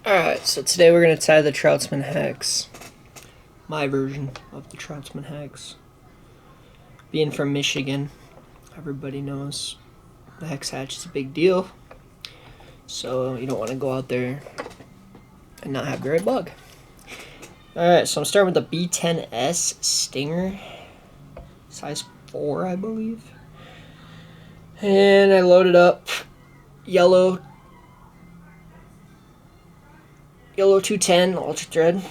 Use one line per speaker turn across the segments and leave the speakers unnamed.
Alright, so today we're going to tie the Troutsman Hex. My version of the Troutsman Hex. Being from Michigan, everybody knows the hex hatch is a big deal. So you don't want to go out there and not have the right bug. Alright, so I'm starting with the B10S Stinger. Size 4, I believe. And I loaded up yellow 210 ultra thread,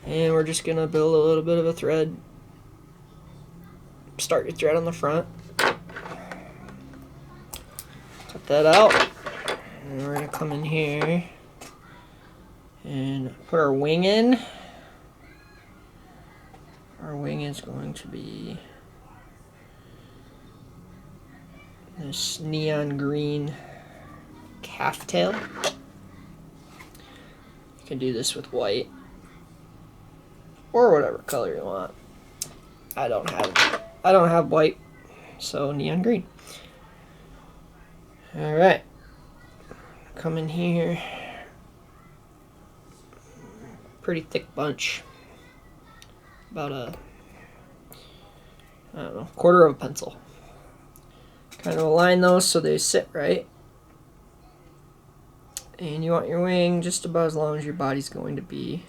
and we're just gonna build a little bit of a thread. Start your thread on the front, cut that out, and we're gonna come in here and put our wing in. Our wing is going to be this neon green calf tail. You can do this with white or whatever color you want. I don't have white, so neon green. All right, come in here. Pretty thick bunch, about a, I don't know, quarter of a pencil. Kind of align those so they sit right. And you want your wing just about as long as your body's going to be.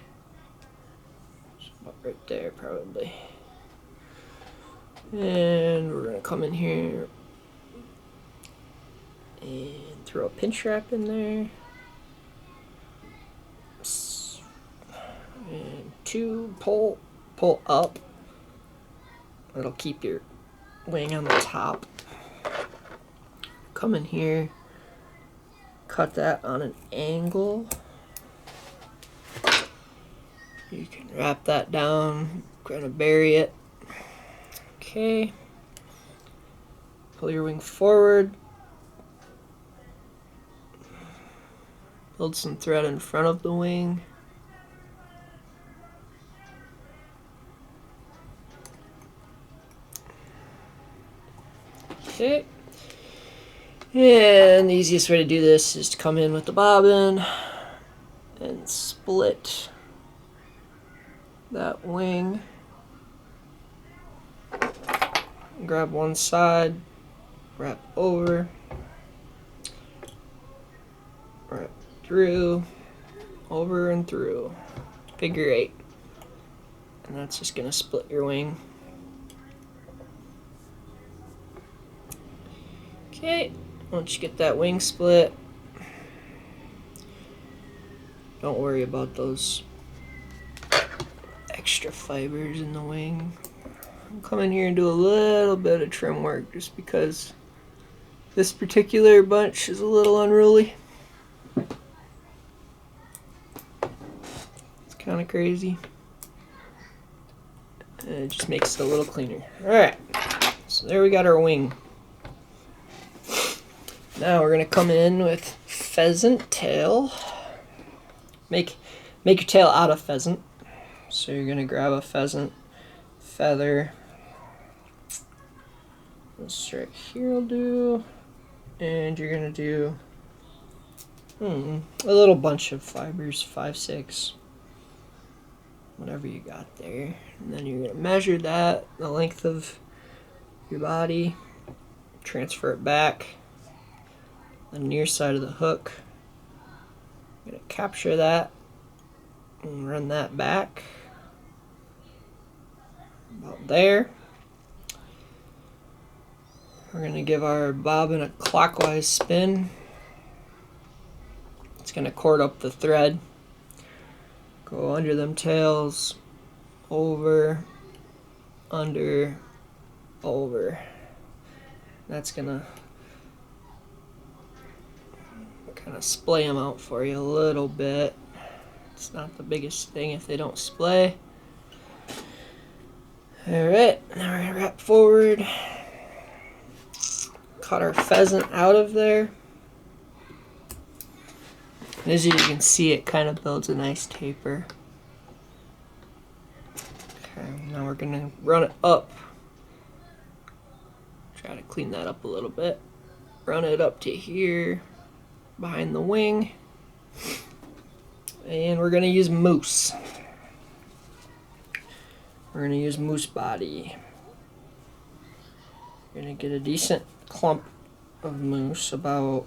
Just about right there, probably. And we're going to come in here and throw a pinch wrap in there. And 2, pull up. It'll keep your wing on the top. Come in here. Cut that on an angle. You can wrap that down, kind of bury it. Okay. Pull your wing forward. Build some thread in front of the wing. Okay. And the easiest way to do this is to come in with the bobbin and split that wing. Grab one side, wrap over, wrap through, over and through, figure 8. And that's just gonna split your wing. Okay. Once you get that wing split, don't worry about those extra fibers in the wing. I'll come in here and do a little bit of trim work just because this particular bunch is a little unruly. It's kind of crazy. And it just makes it a little cleaner. Alright, so there we got our wing. Now we're gonna come in with pheasant tail. Make your tail out of pheasant. So you're gonna grab a pheasant feather. This right here will do. And you're gonna do a little bunch of fibers, 5, 6, whatever you got there. And then you're gonna measure that, the length of your body, transfer it back. The near side of the hook. I'm going to capture that and run that back about there. We're going to give our bobbin a clockwise spin. It's going to cord up the thread, go under them tails, over, under, over. That's going to kind of splay them out for you a little bit. It's not the biggest thing if they don't splay. Alright, now we're going to wrap forward. Cut our pheasant out of there. And as you can see, it kind of builds a nice taper. Okay, now we're going to run it up. Try to clean that up a little bit. Run it up to here. Behind the wing, And we're going to use moose. We're going to use moose body. We're going to get a decent clump of moose, about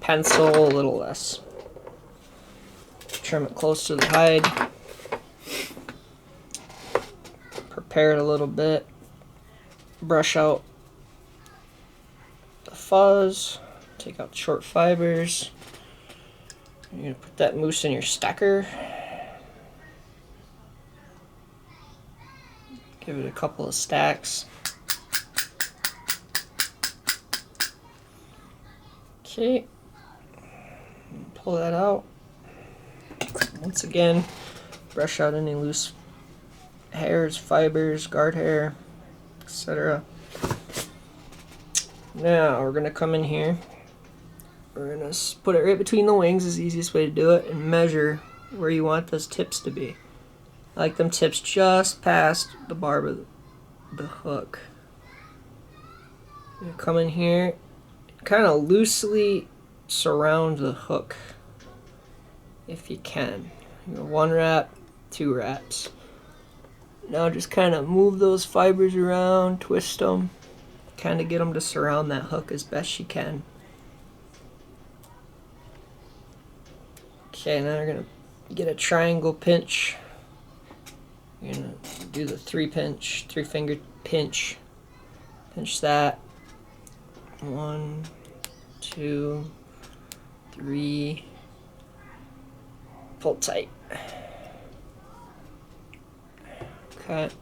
pencil, a little less. Trim it close to the hide. Prepare it a little bit. Brush out the fuzz. Take out the short fibers. You're going to put that moose in your stacker. Give it a couple of stacks. Okay. Pull that out. Once again, brush out any loose hairs, fibers, guard hair, etc. Now we're going to come in here. We're going to put it right between the wings, is the easiest way to do it, and measure where you want those tips to be. I like them tips just past the barb of the hook. You come in here, kind of loosely surround the hook if you can. You know, 1 wrap, 2 wraps. Now just kind of move those fibers around, twist them, kind of get them to surround that hook as best you can. Okay, now we're going to get a triangle pinch. You're going to do the 3-finger pinch. Pinch that. 1, 2, 3. Pull tight. Cut.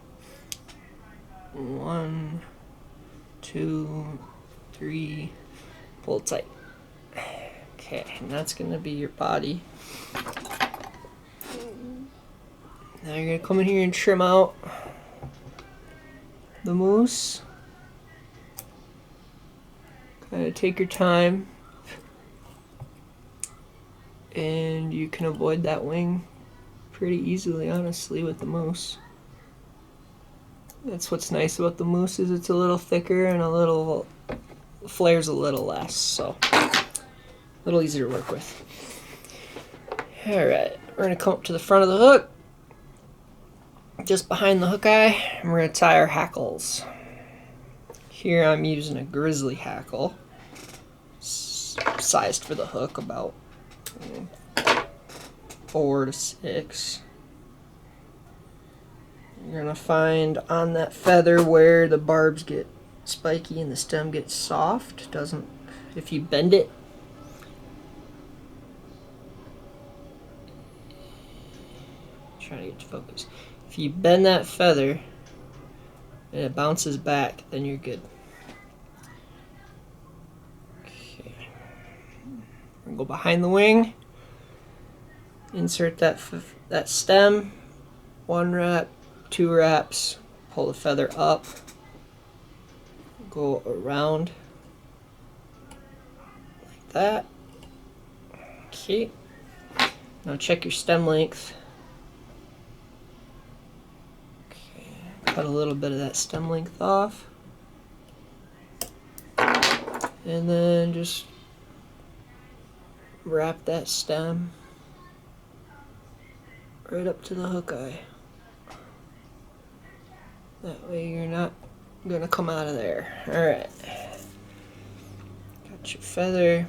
1, 2, 3. Pull tight. Okay, and that's going to be your body. Now you're going to come in here and trim out the moose. Kind of take your time, and you can avoid that wing pretty easily, honestly, with the moose. That's what's nice about the moose, is it's a little thicker and a little flares a little less, so a little easier to work with. Alright, we're going to come up to the front of the hook, just behind the hook eye, and we're going to tie our hackles. Here I'm using a grizzly hackle, sized for the hook, about 4 to 6. You're going to find on that feather where the barbs get spiky and the stem gets soft. If you bend it, trying to get to focus. If you bend that feather and it bounces back, then you're good. Okay. We're gonna go behind the wing. Insert that stem. 1 wrap, 2 wraps. Pull the feather up. Go around like that. Okay. Now check your stem length. Cut a little bit of that stem length off, and then just wrap that stem right up to the hook eye. That way you're not gonna come out of there. Alright, got your feather,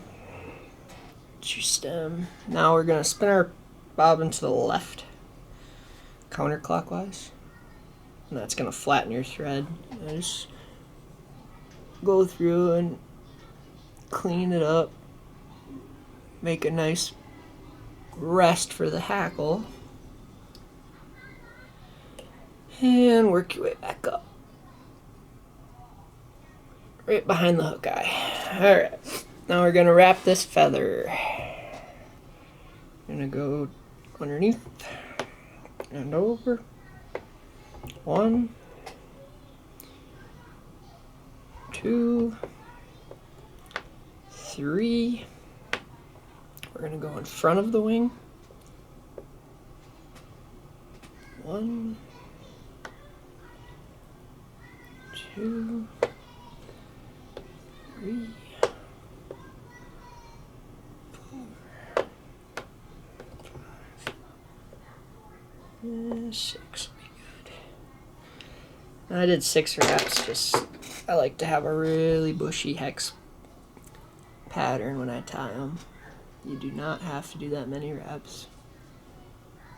got your stem. Now we're gonna spin our bobbin to the left, counterclockwise. And that's going to flatten your thread. And just go through and clean it up. Make a nice rest for the hackle. And work your way back up. Right behind the hook eye. Alright, now we're going to wrap this feather. Going to go underneath and over. 1, 2, 3. We're going to go in front of the wing. 1, 2, 3, 4, 5, I did 6 wraps, just I like to have a really bushy hex pattern when I tie them. You do not have to do that many wraps.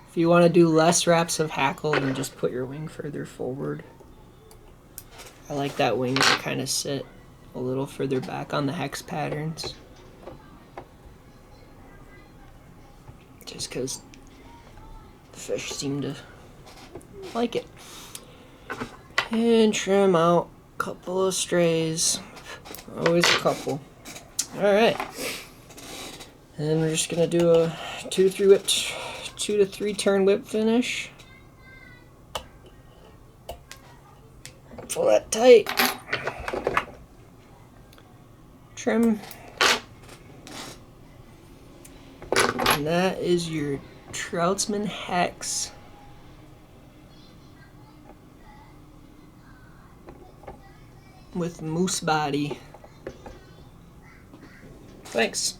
If you want to do less wraps of hackle, then just put your wing further forward. I like that wing to kind of sit a little further back on the hex patterns. Just because the fish seem to like it. And trim out a couple of strays. Always a couple. Alright. And we're just going to do a 2 to 3 turn whip finish. Pull that tight. Trim. And that is your Troutsman Hex. With moose body. Thanks.